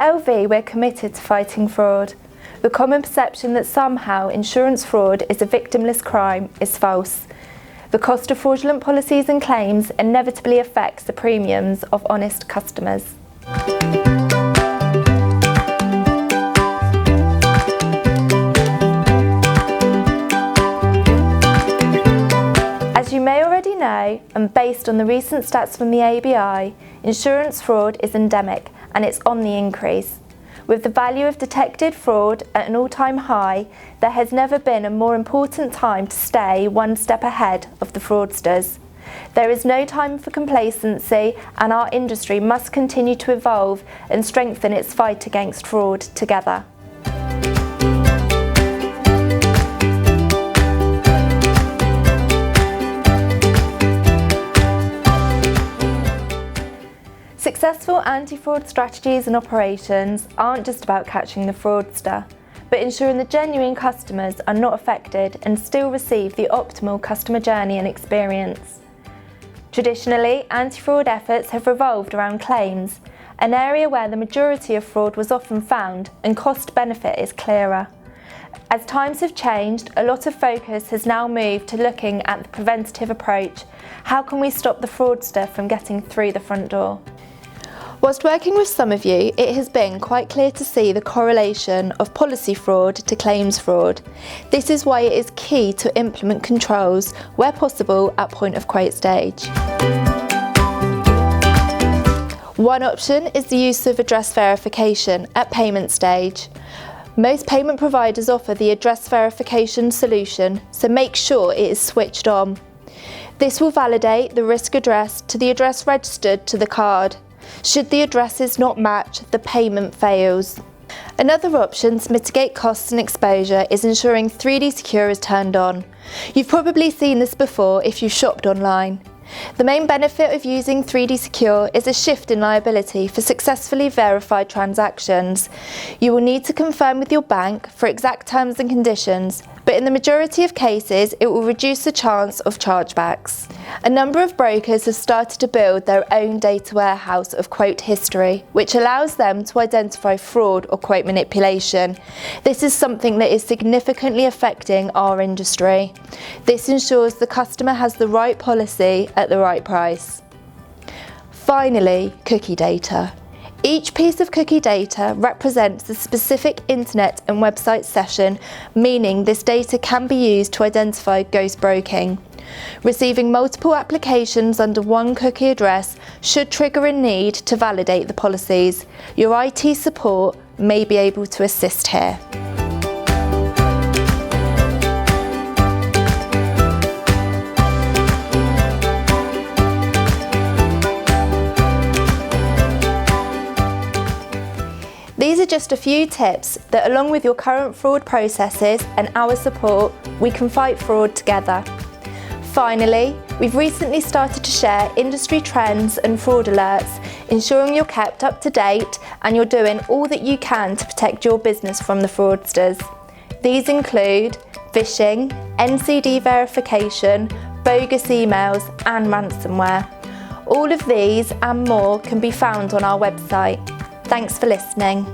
LV, we're committed to fighting fraud. The common perception that somehow insurance fraud is a victimless crime is false. The cost of fraudulent policies and claims inevitably affects the premiums of honest customers. As you may already know, and based on the recent stats from the ABI, insurance fraud is endemic and it's on the increase. With the value of detected fraud at an all-time high, there has never been a more important time to stay one step ahead of the fraudsters. There is no time for complacency, and our industry must continue to evolve and strengthen its fight against fraud together. Successful anti-fraud strategies and operations aren't just about catching the fraudster, but ensuring the genuine customers are not affected and still receive the optimal customer journey and experience. Traditionally, anti-fraud efforts have revolved around claims, an area where the majority of fraud was often found and cost-benefit is clearer. As times have changed, a lot of focus has now moved to looking at the preventative approach. How can we stop the fraudster from getting through the front door? Whilst working with some of you, it has been quite clear to see the correlation of policy fraud to claims fraud. This is why it is key to implement controls where possible at point of quote stage. One option is the use of address verification at payment stage. Most payment providers offer the address verification solution, so make sure it is switched on. This will validate the risk address to the address registered to the card. Should the addresses not match, the payment fails. Another option to mitigate costs and exposure is ensuring 3D Secure is turned on. You've probably seen this before if you've shopped online. The main benefit of using 3D Secure is a shift in liability for successfully verified transactions. You will need to confirm with your bank for exact terms and conditions, but in the majority of cases it will reduce the chance of chargebacks. A number of brokers have started to build their own data warehouse of quote history, which allows them to identify fraud or quote manipulation. This is something that is significantly affecting our industry. This ensures the customer has the right policy at the right price. Finally, cookie data. Each piece of cookie data represents a specific internet and website session, meaning this data can be used to identify ghost broking. Receiving multiple applications under one cookie address should trigger a need to validate the policies. Your IT support may be able to assist here. These are just a few tips that, along with your current fraud processes and our support, we can fight fraud together. Finally, we've recently started to share industry trends and fraud alerts, ensuring you're kept up to date and you're doing all that you can to protect your business from the fraudsters. These include phishing, NCD verification, bogus emails and ransomware. All of these and more can be found on our website. Thanks for listening.